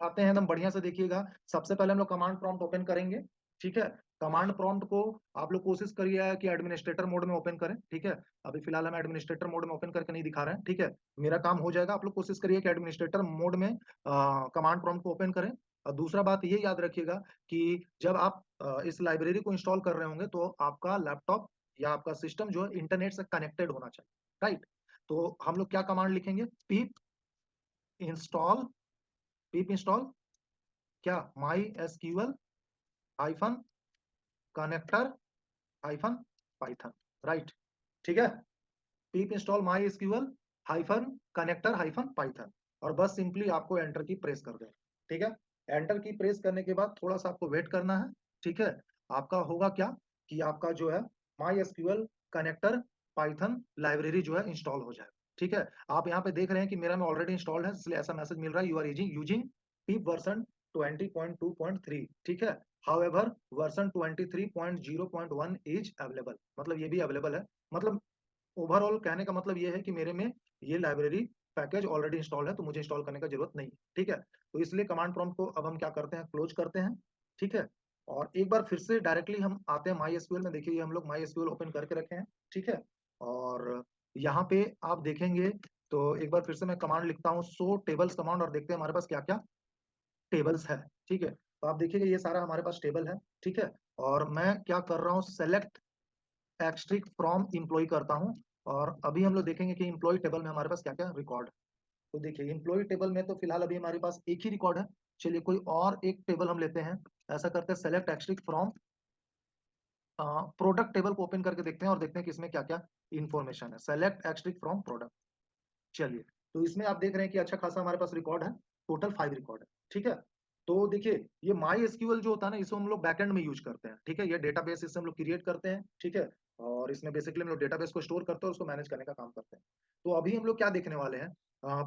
आते हैं एकदम बढ़िया से देखिएगा। सबसे पहले हम लोग कमांड प्रॉम्प्ट ओपन करेंगे, ठीक है। कमांड प्रॉम्प्ट को आप लोग कोशिश करिए कि एडमिनिस्ट्रेटर मोड में ओपन करें, ठीक है। अभी फिलहाल हम एडमिनिस्ट्रेटर मोड में ओपन करके नहीं दिखा रहे हैं, ठीक है। मेरा काम हो जाएगा, आप लोग कोशिश करिए कि एडमिनिस्ट्रेटर मोड में कमांड प्रॉम्प्ट को ओपन करें। और दूसरा बात ये याद रखिएगा कि जब आप इस लाइब्रेरी को इंस्टॉल कर रहे होंगे तो आपका लैपटॉप या आपका सिस्टम जो है इंटरनेट से कनेक्टेड होना चाहिए, राइट। तो हम लोग क्या कमांड लिखेंगे, पीप इंस्टॉल, पीप इंस्टॉल क्या, my SQL hyphen connector hyphen Python, right, ठीक है। Pip install my SQL hyphen connector hyphen Python, और बस सिंपली आपको एंटर की प्रेस कर दें, ठीक है। एंटर की प्रेस करने के बाद थोड़ा सा आपको वेट करना है, ठीक है। आपका होगा क्या कि आपका जो है my SQL connector Python library जो है इंस्टॉल हो जाएगा, ठीक है। आप यहाँ पे देख रहे हैं कि मेरा में ऑलरेडी इंस्टॉल्ड है, इसलिए ऐसा मैसेज मिल रहा है, you are using pip version 20.2.3, ठीक है। हाउएवर वर्जन 23.0.1 इज अवेलेबल, मतलब ये भी अवेलेबल है। मतलब ओवरऑल कहने का मतलब ये है कि मेरे में ये लाइब्रेरी पैकेज ऑलरेडी इंस्टॉल है, तो मुझे इंस्टॉल करने का जरूरत नहीं है, ठीक है। तो इसलिए कमांड प्रॉम्प्ट को अब हम क्या करते हैं, क्लोज करते हैं, ठीक है। और एक बार फिर से डायरेक्टली हम आते हैं माई एसक्यूएल में। देखिए हम लोग माई एसक्यूएल ओपन करके रखे हैं, ठीक है। और यहाँ पे आप देखेंगे तो एक बार फिर से मैं कमांड लिखता हूँ, सो टेबल्स कमांड, और देखते हैं हमारे पास क्या क्या टेबल्स है, ठीक है। तो आप देखिएगा ये सारा हमारे पास टेबल है, ठीक है। और मैं क्या कर रहा हूँ, सेलेक्ट एक्सट्रिक फ्रॉम इम्प्लॉय करता हूँ। और अभी हम लोग देखेंगे कि इम्प्लॉय टेबल में हमारे पास क्या क्या रिकॉर्ड है। तो देखिए इम्प्लॉय टेबल में तो फिलहाल अभी हमारे पास एक ही रिकॉर्ड है। चलिए कोई और एक टेबल हम लेते हैं, ऐसा करते हैं सेलेक्ट एक्सट्रिक फ्रॉम प्रोडक्ट टेबल को ओपन करके देखते हैं और देखते हैं कि इसमें क्या क्या इन्फॉर्मेशन है। सेलेक्ट एक्सट्रिक फ्रॉम प्रोडक्ट, चलिए। तो इसमें आप देख रहे हैं कि अच्छा खासा हमारे पास रिकॉर्ड है, टोटल 5 रिकॉर्ड है, ठीक है। तो देखिए ये माई एसक्यूएल जो होता है ना, इसको हम लोग बैकएंड में यूज करते हैं, ठीक है। ये डेटाबेस इससे हम लोग क्रिएट करते हैं, ठीक है। और इसमें बेसिकली हम लोग डेटाबेस को स्टोर करते हैं और उसको मैनेज करने का काम करते हैं। तो अभी हम लोग क्या देखने वाले हैं,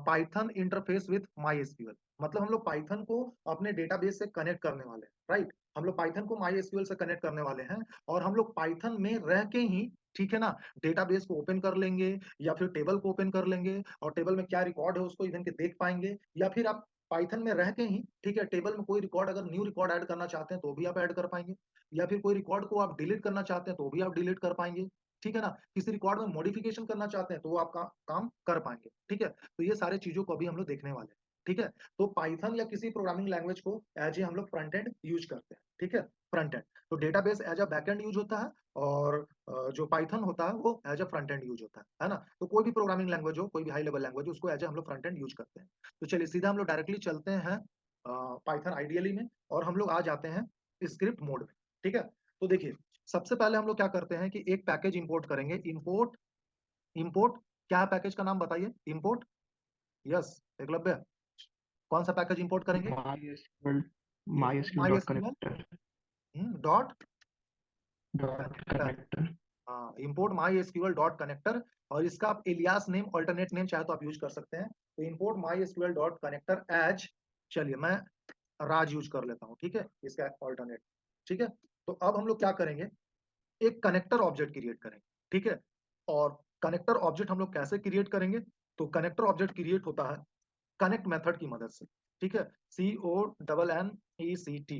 Python interface with my SQL, मतलब हम लोग पाइथन को अपने डेटाबेस से कनेक्ट करने वाले हैं, राइट। हम लोग पाइथन को माई एसक्यूएल से कनेक्ट करने वाले हैं, और हम लोग पाइथन में रह के ही, ठीक है ना, डेटाबेस को ओपन कर लेंगे या फिर टेबल को ओपन कर लेंगे, और टेबल में क्या रिकॉर्ड है उसको इवन के देख पाएंगे। या फिर आप पाइथन में रह के ही, ठीक है, टेबल में कोई रिकॉर्ड अगर न्यू रिकॉर्ड ऐड करना चाहते हैं तो भी आप ऐड कर पाएंगे, या फिर कोई रिकॉर्ड को आप डिलीट करना चाहते हैं तो भी आप डिलीट कर पाएंगे, ठीक है ना। किसी रिकॉर्ड में मॉडिफिकेशन करना चाहते हैं तो वो आपका काम कर पाएंगे, ठीक है। तो ये सारे चीजों को अभी हम लोग देखने वाले हैं, ठीक है। तो पाइथन या किसी प्रोग्रामिंग लैंग्वेज को एज ए हम लोग फ्रंट एंड यूज करते हैं, ठीक है, फ्रंट एंड। तो database as a back end use होता है, और जो पाइथन होता है वो as a front end use होता है ना। तो कोई भी प्रोग्रामिंग लैंग्वेज हो, कोई भी हाई लेवल लैंग्वेज हो, उसको एज हम लोग फ्रंट एंड यूज करते हैं। तो चलिए सीधा हम लोग डायरेक्टली चलते हैं पाइथन आइडियली में, और हम लोग आ जाते हैं स्क्रिप्ट मोड में, ठीक है। तो देखिए सबसे पहले हम लोग क्या करते हैं कि एक पैकेज इंपोर्ट करेंगे, इंपोर्ट, इंपोर्ट क्या है पैकेज का नाम बताइए, इंपोर्ट, यस एकलव्य, कौन सा पैकेज इंपोर्ट करेंगे, MySQL import MySQL my dot SQL connector dot dot connector, connector हाँ import my SQL dot connector. और इसका आप एलियास नेम, अल्टरनेट नेम चाहे तो आप यूज कर सकते हैं। तो import my SQL dot connector as, चलिए मैं राज यूज कर लेता हूँ, ठीक है, इसका ऑल्टरनेट, ठीक है। तो अब हम लोग क्या करेंगे, एक कनेक्टर ऑब्जेक्ट क्रिएट करेंगे, ठीक है। और कनेक्टर ऑब्जेक्ट हम लोग कैसे क्रिएट करेंगे, तो कनेक्टर ऑब्जेक्ट क्रिएट होता है कनेक्ट मेथड की मदद से, ठीक है, CONNECT।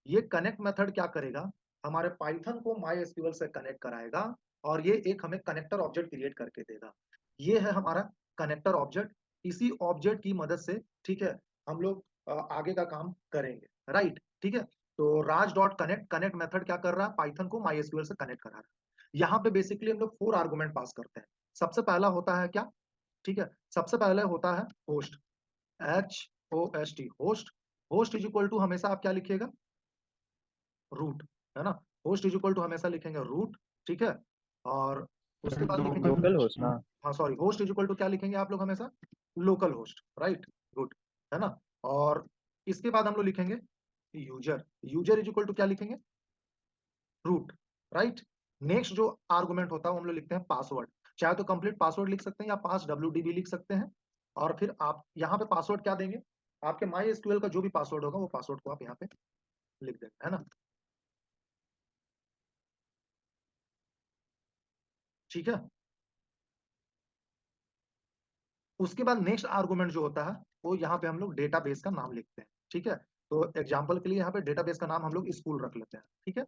ये कनेक्ट मेथड क्या करेगा, हमारे पाइथन को माई एसक्यूएल से कनेक्ट कराएगा, और ये एक हमें कनेक्टर ऑब्जेक्ट क्रिएट करके देगा। ये है हमारा कनेक्टर ऑब्जेक्ट। इसी ऑब्जेक्ट की मदद से, ठीक है, हम लोग आगे का काम करेंगे, राइट, ठीक है। तो राज डॉट कनेक्ट, कनेक्ट मेथड क्या कर रहा है, पाइथन को माई एसक्यूएल से कनेक्ट करा रहा है। यहाँ पे बेसिकली हम लोग 4 आर्गुमेंट पास करते हैं। सबसे पहला होता है क्या, ठीक है, सबसे पहले होता है host, HOST, host. Host is equal to हमेशा आप क्या लिखिएगा, रूट, है ना। होस्ट इज इक्वल टू हमेशा लिखेंगे रूट, ठीक है। और उसके बाद लिखेंगे, लोकल होस्ट ना। हाँ sorry, host is equal to क्या लिखेंगे आप लोग हमेशा, लोकल होस्ट, राइट, गुड, है ना। और इसके बाद हम लोग लिखेंगे user, user is equal to क्या लिखेंगे, रूट, राइट। नेक्स्ट जो आर्गुमेंट होता है वो हम लोग लिखते हैं पासवर्ड, चाहे तो कंप्लीट पासवर्ड लिख सकते हैं या पास WD भी लिख सकते हैं। और फिर आप यहाँ पे पासवर्ड क्या देंगे, आपके माई एसक्यूएल का जो भी पासवर्ड होगा वो पासवर्ड को आप यहाँ पे लिख देंगे, है ना, ठीक है। उसके बाद नेक्स्ट आर्गुमेंट जो होता है वो यहाँ पे हम लोग डेटाबेस का नाम लिखते हैं, ठीक है। तो एग्जाम्पल के लिए यहाँ पे डेटाबेस का नाम हम लोग स्कूल रख लेते हैं, ठीक है,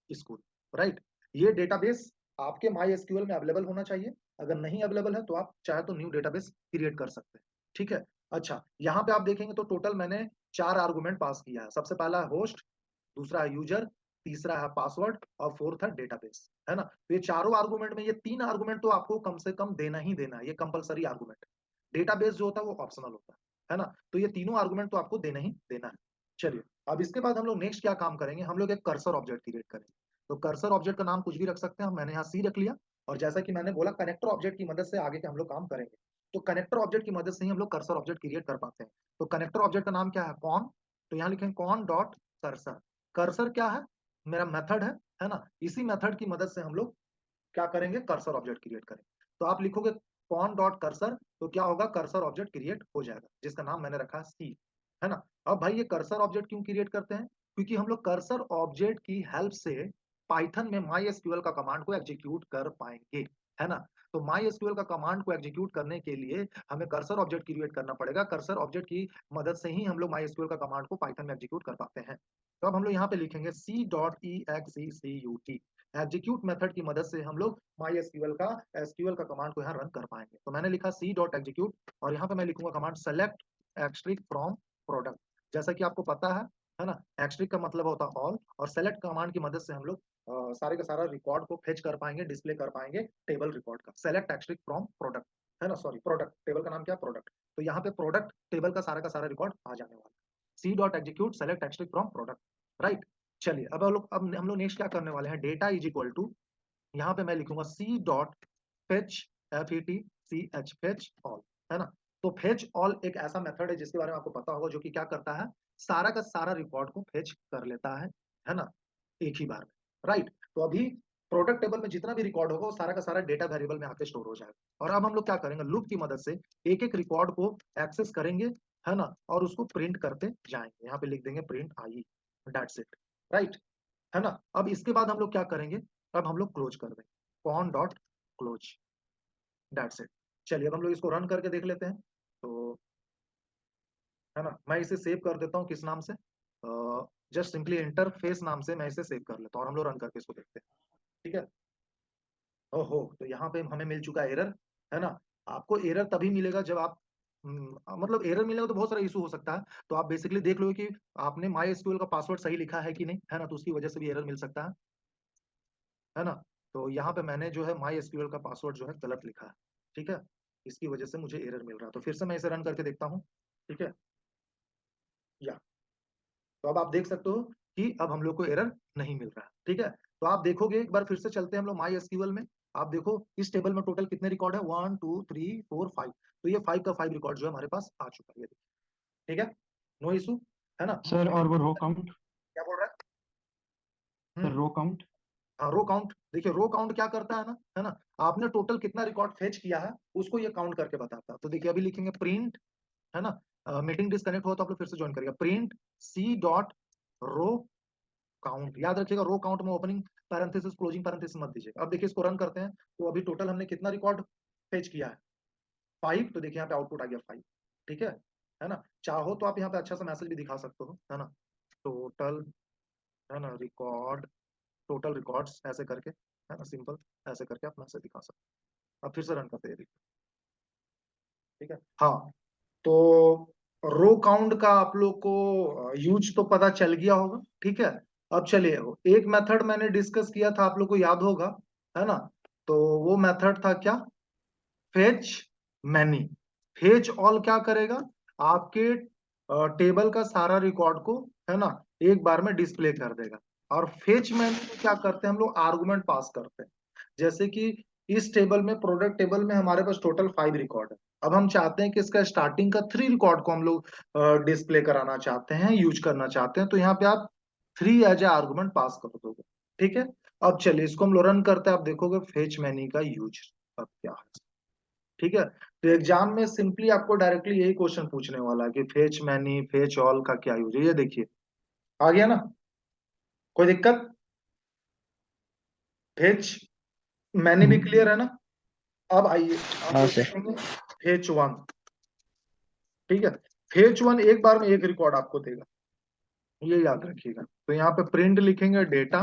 स्कूल, राइट। ये डेटाबेस आपके माई एसक्यूएल में अवेलेबल होना चाहिए। अगर नहीं अवेलेबल है तो आप चाहे तो न्यू डेटाबेस क्रिएट कर सकते हैं, ठीक है। अच्छा, यहाँ पे आप देखेंगे तो टोटल मैंने 4 आर्गुमेंट पास किया है। सबसे पहला है होस्ट, दूसरा है यूजर, तीसरा है पासवर्ड और फोर्थ है डेटाबेस, है ना। तो ये चारों आर्गुमेंट में ये 3 आर्गुमेंट तो आपको कम से कम देना ही देना है, ये कंपलसरी आर्गुमेंट। डेटाबेस जो होता है वो ऑप्शनल होता है ना। तो ये तीनों आर्गुमेंट तो आपको देना ही देना है। चलिए, अब इसके बाद हम लोग नेक्स्ट क्या काम करेंगे, हम लोग एक कर्सर ऑब्जेक्ट क्रिएट करेंगे। तो कर्सर ऑब्जेक्ट का नाम कुछ भी रख सकते हैं, मैंने यहाँ सी रख लिया। और जैसा कि मैंने बोला, कनेक्टर ऑब्जेक्ट की मदद से आगे के हम लोग काम करेंगे। तो कनेक्टर ऑब्जेक्ट की मदद से ही हम लोग कर्सर ऑब्जेक्ट क्रिएट कर पाते हैं। तो कनेक्टर ऑब्जेक्ट का नाम क्या है, कॉन। तो यहाँ लिखेंगे कॉन डॉट कर्सर। कर्सर क्या है, मेरा मेथड है ना। इसी मेथड की मदद से हम लोग क्या करेंगे, कर्सर ऑब्जेक्ट क्रिएट करेंगे। तो आप लिखोगे कॉन डॉट कर्सर, तो क्या होगा, कर्सर ऑब्जेक्ट क्रिएट हो जाएगा, जिसका नाम मैंने रखा है सी, है ना। अब भाई ये कर्सर ऑब्जेक्ट क्यों क्रिएट करते हैं, क्योंकि हम लोग कर्सर ऑब्जेक्ट की हेल्प से पाइथन में माई एसक्यूएल का कमांड को एग्जीक्यूट कर पाएंगे, है ना। तो माई एसक्यूएल का कमांड को एग्जीक्यूट करने के लिए हमें कर्सर ऑब्जेक्ट क्रिएट करना पड़ेगा। कर्सर ऑब्जेक्ट की मदद से ही हम लोग माई एसक्यूएल का कमांड को पाइथन में एग्जीक्यूट कर पाते हैं। तो अब हम लोग यहाँ पे लिखेंगे C dot E X E C U T. Execute method की मदद से हम लोग माई एसक्यूएल का कमांड को यहाँ रन कर पाएंगे। तो मैंने लिखा सी डॉट एग्जीक्यूट और यहाँ पे मैं लिखूंगा command select asterisk from product. जैसा कि आपको पता है ना, एक्स्ट्रिक का मतलब होता है ऑल, और सेलेक्ट कमांड की मदद से हम लोग सारे का सारा रिकॉर्ड को फेच कर पाएंगे, डिस्प्ले कर पाएंगे टेबल रिकॉर्ड का। सेलेक्ट एक्स्ट्रिक फ्रॉम प्रोडक्ट, है ना, सॉरी प्रोडक्ट, टेबल का नाम क्या है, प्रोडक्ट। तो यहाँ पे प्रोडक्ट टेबल का सारा रिकॉर्ड आ जाने वाला है। C dot execute select asterisk from product, right. चलिए, अब हम लोग नेक्स्ट क्या करने वाले हैं, डेटा इज इक्वल टू, यहाँ पे मैं लिखूंगा C dot fetch, F E T C H, fetch all, है ना। तो फेच ऑल एक ऐसा मेथड है जिसके बारे में आपको पता होगा, जो कि क्या करता है, सारा का सारा रिकॉर्ड को फेच कर लेता है ना, एक ही बार में, राइट। तो अभी प्रोडक्ट टेबल में जितना भी रिकॉर्ड होगा वो सारा का सारा डेटा वेरिएबल में आके स्टोर हो जाएगा। और अब हम लोग क्या करेंगे, लूप की मदद से एक एक रिकॉर्ड को एक्सेस करेंगे, है ना, और उसको प्रिंट करते जाएंगे। यहाँ पे लिख देंगे print I, that's it, right, है ना। अब इसके बाद हम लोग क्या करेंगे, अब हम लोग क्लोज कर देंगे, cone dot close, that's it. चलिए, अब हम लोग इसको रन करके देख लेते हैं। तो है ना, मैं इसे सेव कर देता हूँ, किस नाम से, जस्ट सिंपली इंटरफेस नाम से मैं इसे सेव कर लेता हूँ, और हम लोग रन करके इसको देखते हैं, ठीक है। ओहो, तो यहाँ पे हमें मिल चुका है एरर, है ना। आपको एरर तभी मिलेगा जब आप मतलब एरर मिलेगा तो बहुत सारा इशू हो सकता है। तो आप बेसिकली देख लो कि आपने माई एसक्यूएल का पासवर्ड सही लिखा है कि नहीं, है ना, तो उसकी वजह से भी एरर मिल सकता है ना। तो यहाँ पे मैंने जो है माई एसक्यूएल का पासवर्ड जो है गलत लिखा है, ठीक है, इसकी वजह से मुझे एरर मिल रहा है। तो फिर से मैं इसे रन करके देखता हूँ, ठीक है, या तो अब आप देख सकते हो कि अब हम लोग को एरर नहीं मिल रहा है, ठीक है। तो आप देखोगे, एक बार फिर से चलते हैं हम लोग माई एसक्यूएल में। आप देखो इस टेबल में टोटल कितने रिकॉर्ड है, 1 2 3 4 5। तो ये 5 का 5 रिकॉर्ड जो है हमारे पास आ चुका है, ये देखिए, ठीक है, नो इशू, है ना। सर, और वो रो काउंट, क्या बोल रहा है, सर रो काउंट। हाँ, रो काउंट। देखिए रो काउंट क्या करता है ना, आपने टोटल कितना रिकॉर्ड फेच किया है उसको ये काउंट करके बताता है। तो देखिए अभी लिखेंगे प्रिंट, है ना, मीटिंग डिस्कनेक्ट हो तो आप लोग फिर से ज्वाइन करिएगा, print C dot row count. याद रखिएगा, रो काउंट में ओपनिंग पैरेंथेसिस क्लोजिंग पैरेंथेसिस मत दीजिएगा। अब देखिए इसको रन करते हैं, तो अभी टोटल हमने कितना रिकॉर्ड फेच किया है, 5। तो देखिए यहाँ पे आउटपुट आ गया 5, ठीक है ना। चाहो तो आप यहाँ पे अच्छा सा मैसेज भी दिखा सकते हो, है ना, टोटल, है ना, रिकॉर्ड, टोटल रिकॉर्ड्स ऐसे करके, है ना, सिंपल ऐसे करके आप मैसेज दिखा सकते हो। अब फिर से रन करते हैं, ठीक है। हाँ, तो रो काउंट का आप लोग को यूज तो पता चल गया होगा, ठीक है। अब चलिए, एक मेथड मैंने डिस्कस किया था, आप लोग को याद होगा, है ना। तो वो मेथड था क्या, फेच मैनी। फेच ऑल क्या करेगा, आपके टेबल का सारा रिकॉर्ड को, है ना, एक बार में डिस्प्ले कर देगा। और फेच मैनी में क्या करते हैं हम लोग, आर्गुमेंट पास करते हैं। जैसे कि इस टेबल में, प्रोडक्ट टेबल में हमारे पास टोटल 5 रिकॉर्ड है। अब हम चाहते हैं कि इसका स्टार्टिंग का 3 रिकॉर्ड को हम लोग डिस्प्ले कराना चाहते हैं, यूज करना चाहते हैं। तो यहाँ पे आप 3 एज ए आर्गुमेंट पास कर दोगे, ठीक है। अब चलिए इसको हम लोग रन करते हैं, आप देखोगे फेच मैनी का यूज अब क्या है, ठीक है। तो एग्जाम में सिंपली आपको डायरेक्टली यही क्वेश्चन पूछने वाला है कि फेच मैनी फेच ऑल का क्या यूज है। ये देखिए आ गया ना, कोई दिक्कत, फेच मैनी भी क्लियर है ना। अब आइए आप हाँ लोग सर। देखेंगे फेच वन, ठीक है। फेच वन एक बार में एक रिकॉर्ड आपको देगा, ये याद रखिएगा। तो यहाँ पे प्रिंट लिखेंगे डेटा,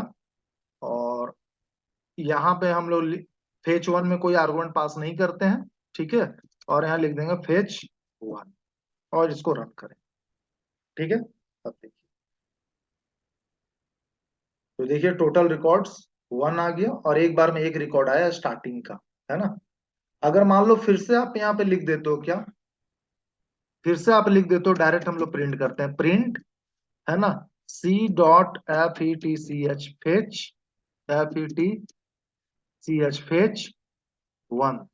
और यहाँ पे हम लोग फेच वन में कोई आर्गुमेंट पास नहीं करते हैं, ठीक है। और यहाँ लिख देंगे फेच वन, और इसको रन करें, ठीक है। अब देखिए, तो देखिए टोटल रिकॉर्ड्स वन आ गया, और एक बार में एक रिकॉर्ड आया स्टार्टिंग का, है ना। अगर मान लो फिर से आप यहाँ पे लिख देते हो क्या, फिर से आप लिख देते हो, डायरेक्ट हम लोग प्रिंट करते हैं, प्रिंट, है ना, C dot F E T C H fetch, F E T C H fetch one,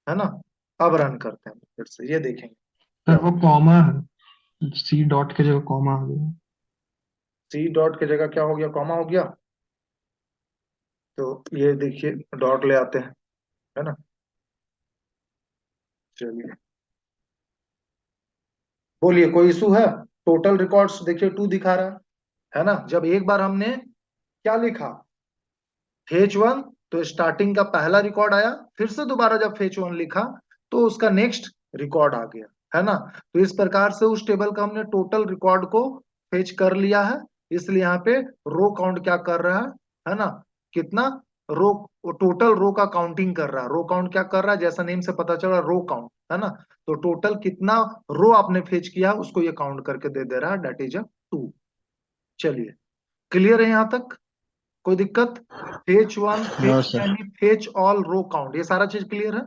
है ना। अब रन करते हैं फिर से, ये देखेंगे सर क्या वो होगा। कॉमा है, सी डॉट के जगह कॉमा आ गया। सी डॉट की जगह क्या हो गया, कॉमा हो गया। तो ये देखिए डॉट ले आते हैं, है ना। चलिए, बोलिए कोई इशू है। टोटल रिकॉर्ड्स देखिए टू दिखा रहा है ना। जब एक बार हमने क्या लिखा, फेच वन, तो स्टार्टिंग का पहला रिकॉर्ड आया, फिर से दोबारा जब फेच वन लिखा तो उसका नेक्स्ट रिकॉर्ड आ गया, है ना। तो इस प्रकार से उस टेबल का हमने टोटल रिकॉर्ड को फेच कर लिया है। इसलिए यहाँ पे रो काउंट क्या कर रहा है ना, कितना रो, टोटल रो का काउंटिंग कर रहा है। रो काउंट क्या कर रहा है, जैसा नेम से पता चल रहा है, रो काउंट, है ना। तो टोटल कितना रो आपने फेच किया उसको ये काउंट करके दे दे रहा है, डेट इज अ टू। चलिए, क्लियर है यहाँ तक, कोई दिक्कत। Fetch one, no fetch sir. Many, fetch all, row count, ये सारा चीज क्लियर है।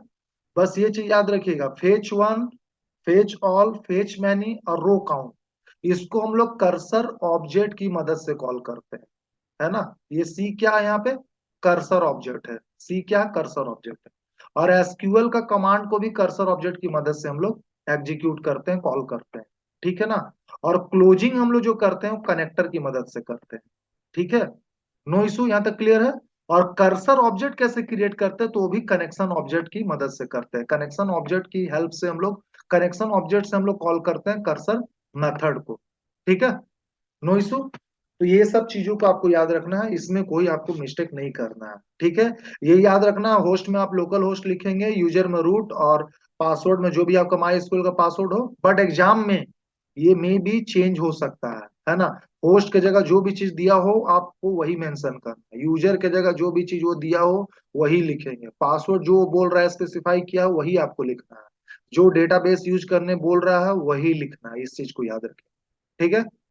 बस ये चीज याद रखिएगा, fetch one, fetch all, fetch many और रो काउंट, इसको हम लोग कर्सर ऑब्जेक्ट की मदद से कॉल करते हैं, है ना। ये सी क्या है यहाँ पे, कर्सर ऑब्जेक्ट है। सी क्या, कर्सर ऑब्जेक्ट है। और एसक्यूएल का कमांड को भी कर्सर ऑब्जेक्ट की मदद से हम लोग एग्जीक्यूट करते हैं, कॉल करते हैं, ठीक है ना। और क्लोजिंग हम लोग जो करते हैं वो कनेक्टर की मदद से करते हैं, ठीक है। नो इशू, यहाँ तक क्लियर है। और कर्सर ऑब्जेक्ट कैसे क्रिएट करते हैं, तो वो भी कनेक्शन ऑब्जेक्ट की मदद से करते हैं। कनेक्शन ऑब्जेक्ट की हेल्प से हम लोग, कनेक्शन ऑब्जेक्ट से हम लोग कॉल करते हैं कर्सर मेथड को, ठीक है। No issue. तो ये सब चीजों को आपको याद रखना है, इसमें कोई आपको मिस्टेक नहीं करना है, ठीक है। ये याद रखना, होस्ट में आप लोकल होस्ट लिखेंगे, यूजर में रूट, और पासवर्ड में जो भी आपका माई स्कूल का पासवर्ड हो। बट एग्जाम में ये में भी चेंज हो सकता है ना। होस्ट के जगह जो भी चीज दिया हो आपको वही मेंशन करना है, यूजर के जगह जो भी चीज वो दिया हो वही लिखेंगे, पासवर्ड जो वो बोल रहा है स्पेसिफाई किया हो वही आपको लिखना है, जो डेटाबेस यूज करने बोल रहा है वही लिखना है, इस चीज को याद रखें, ठीक है।